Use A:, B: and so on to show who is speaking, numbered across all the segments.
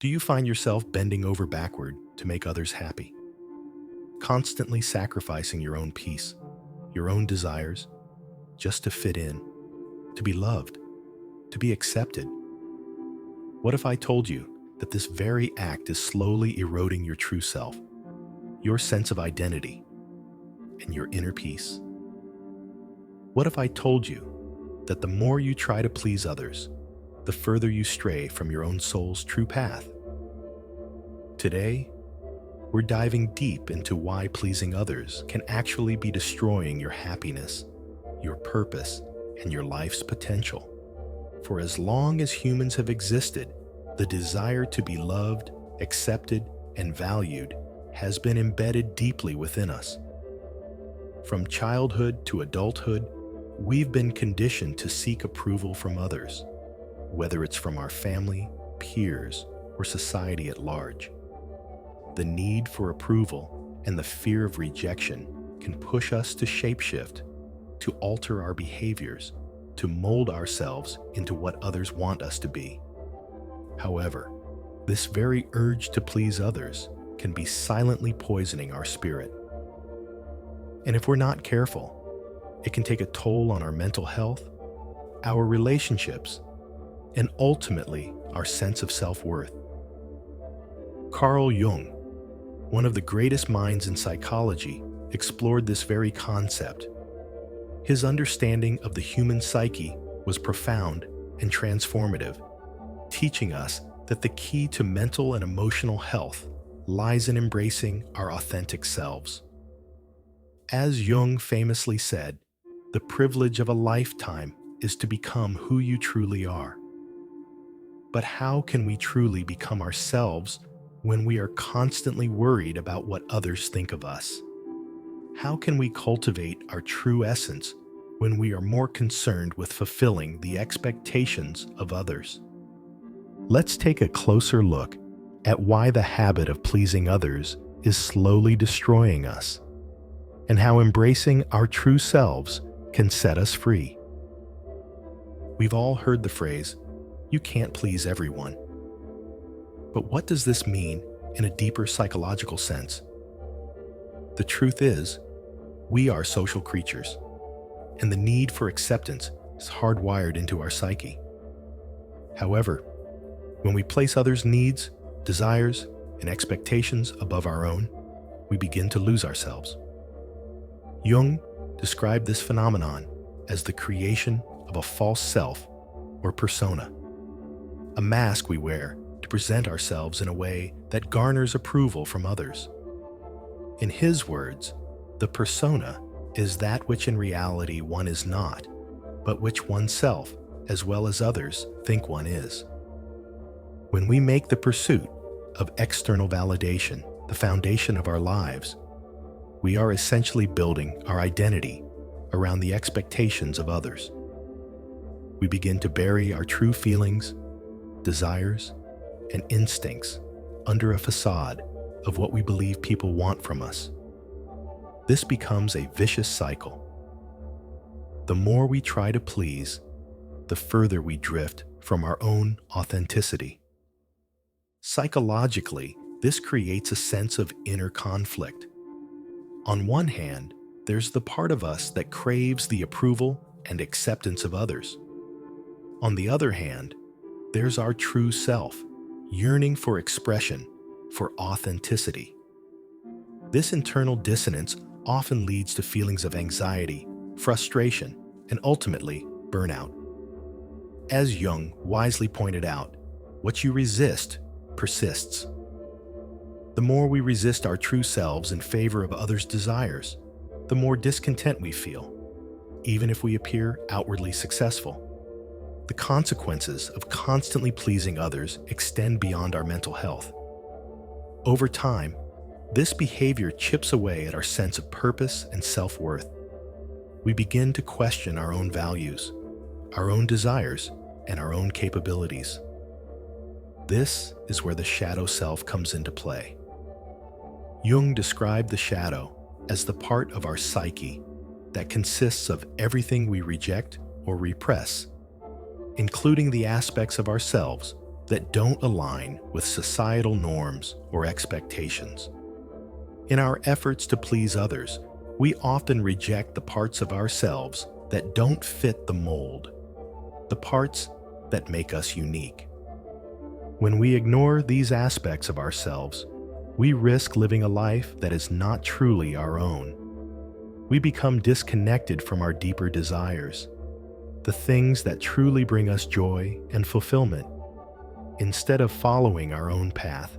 A: Do you find yourself bending over backward to make others happy? Constantly sacrificing your own peace, your own desires, just to fit in, to be loved, to be accepted? What if I told you that this very act is slowly eroding your true self, your sense of identity, and your inner peace? What if I told you that the more you try to please others, the further you stray from your own soul's true path? Today, we're diving deep into why pleasing others can actually be destroying your happiness, your purpose, and your life's potential. For as long as humans have existed, the desire to be loved, accepted, and valued has been embedded deeply within us. From childhood to adulthood, we've been conditioned to seek approval from others, whether it's from our family, peers, or society at large. The need for approval and the fear of rejection can push us to shapeshift, to alter our behaviors, to mold ourselves into what others want us to be. However, this very urge to please others can be silently poisoning our spirit. And if we're not careful, it can take a toll on our mental health, our relationships, and ultimately our sense of self-worth. Carl Jung, one of the greatest minds in psychology, explored this very concept. His understanding of the human psyche was profound and transformative, teaching us that the key to mental and emotional health lies in embracing our authentic selves. As Jung famously said, the privilege of a lifetime is to become who you truly are. But how can we truly become ourselves when we are constantly worried about what others think of us? How can we cultivate our true essence when we are more concerned with fulfilling the expectations of others? Let's take a closer look at why the habit of pleasing others is slowly destroying us, and how embracing our true selves can set us free. We've all heard the phrase, "You can't please everyone." But what does this mean in a deeper psychological sense? The truth is, we are social creatures, and the need for acceptance is hardwired into our psyche. However, when we place others' needs, desires, and expectations above our own, we begin to lose ourselves. Jung described this phenomenon as the creation of a false self or persona, a mask we wear to present ourselves in a way that garners approval from others. In his words, the persona is that which in reality one is not, but which oneself, as well as others, think one is. When we make the pursuit of external validation the foundation of our lives, we are essentially building our identity around the expectations of others. We begin to bury our true feelings, desires, and instincts under a facade of what we believe people want from us. This becomes a vicious cycle. The more we try to please, the further we drift from our own authenticity. Psychologically, this creates a sense of inner conflict. On one hand, there's the part of us that craves the approval and acceptance of others. On the other hand, there's our true self, yearning for expression, for authenticity. This internal dissonance often leads to feelings of anxiety, frustration, and ultimately, burnout. As Jung wisely pointed out, what you resist persists. The more we resist our true selves in favor of others' desires, the more discontent we feel, even if we appear outwardly successful. The consequences of constantly pleasing others extend beyond our mental health. Over time, this behavior chips away at our sense of purpose and self-worth. We begin to question our own values, our own desires, and our own capabilities. This is where the shadow self comes into play. Jung described the shadow as the part of our psyche that consists of everything we reject or repress, including the aspects of ourselves that don't align with societal norms or expectations. In our efforts to please others, we often reject the parts of ourselves that don't fit the mold, the parts that make us unique. When we ignore these aspects of ourselves, we risk living a life that is not truly our own. We become disconnected from our deeper desires, the things that truly bring us joy and fulfillment. Instead of following our own path,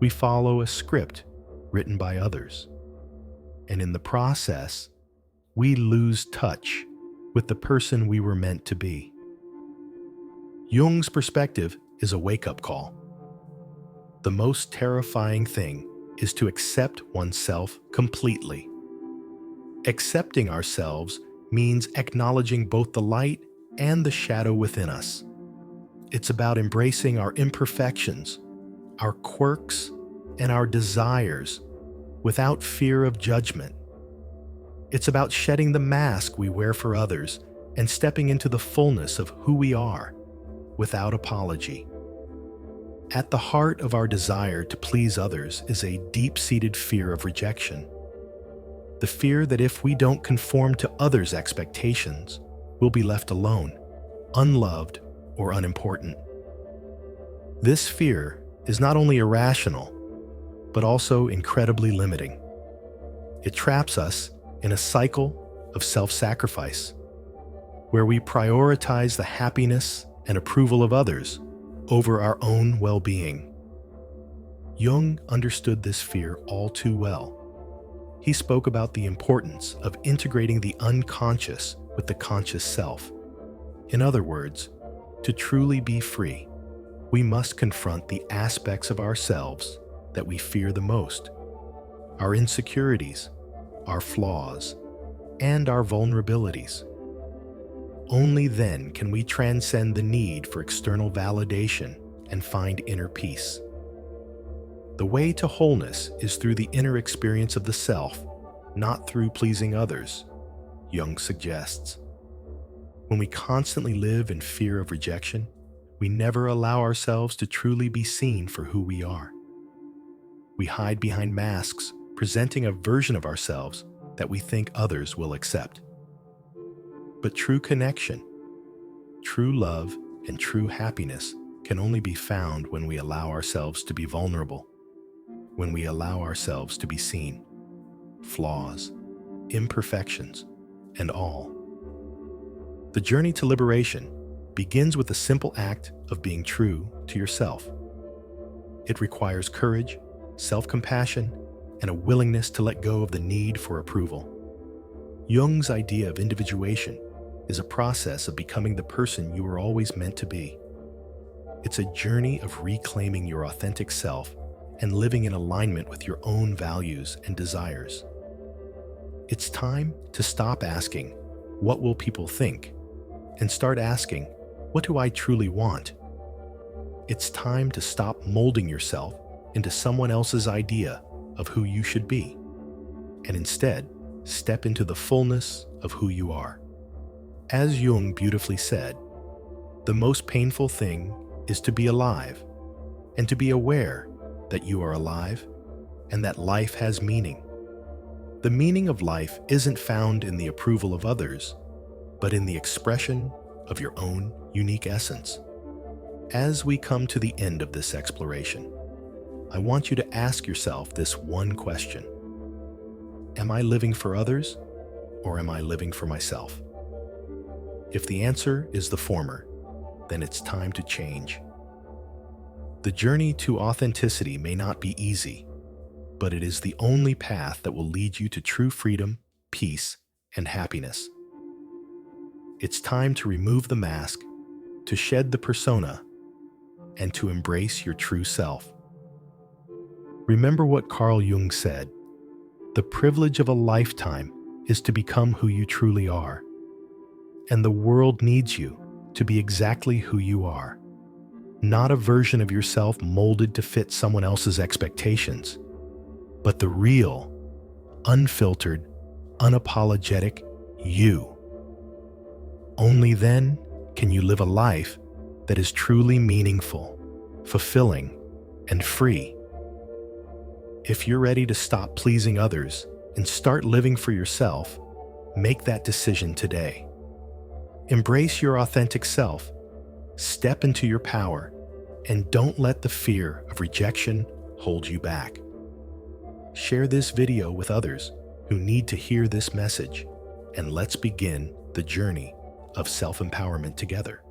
A: we follow a script written by others. And in the process, we lose touch with the person we were meant to be. Jung's perspective is a wake-up call. The most terrifying thing is to accept oneself completely. Accepting ourselves means acknowledging both the light and the shadow within us. It's about embracing our imperfections, our quirks, and our desires without fear of judgment. It's about shedding the mask we wear for others and stepping into the fullness of who we are without apology. At the heart of our desire to please others is a deep-seated fear of rejection. The fear that if we don't conform to others' expectations, we'll be left alone, unloved, or unimportant. This fear is not only irrational, but also incredibly limiting. It traps us in a cycle of self-sacrifice, where we prioritize the happiness and approval of others over our own well-being. Jung understood this fear all too well. He spoke about the importance of integrating the unconscious with the conscious self. In other words, to truly be free, we must confront the aspects of ourselves that we fear the most, our insecurities, our flaws, and our vulnerabilities. Only then can we transcend the need for external validation and find inner peace. The way to wholeness is through the inner experience of the self, not through pleasing others, Jung suggests. When we constantly live in fear of rejection, we never allow ourselves to truly be seen for who we are. We hide behind masks, presenting a version of ourselves that we think others will accept. But true connection, true love, and true happiness can only be found when we allow ourselves to be vulnerable, when we allow ourselves to be seen, flaws, imperfections, and all. The journey to liberation begins with the simple act of being true to yourself. It requires courage, self-compassion, and a willingness to let go of the need for approval. Jung's idea of individuation is a process of becoming the person you were always meant to be. It's a journey of reclaiming your authentic self and living in alignment with your own values and desires. It's time to stop asking, "What will people think?" and start asking, "What do I truly want?" It's time to stop molding yourself into someone else's idea of who you should be, and instead step into the fullness of who you are. As Jung beautifully said, the most painful thing is to be alive and to be aware that you are alive and that life has meaning. The meaning of life isn't found in the approval of others, but in the expression of your own unique essence. As we come to the end of this exploration, I want you to ask yourself this one question: am I living for others, or am I living for myself? If the answer is the former, then it's time to change. The journey to authenticity may not be easy, but it is the only path that will lead you to true freedom, peace, and happiness. It's time to remove the mask, to shed the persona, and to embrace your true self. Remember what Carl Jung said: the privilege of a lifetime is to become who you truly are. And the world needs you to be exactly who you are. Not a version of yourself molded to fit someone else's expectations, but the real, unfiltered, unapologetic you. Only then can you live a life that is truly meaningful, fulfilling, and free. If you're ready to stop pleasing others and start living for yourself, make that decision today. Embrace your authentic self, step into your power, and don't let the fear of rejection hold you back. Share this video with others who need to hear this message, and let's begin the journey of self-empowerment together.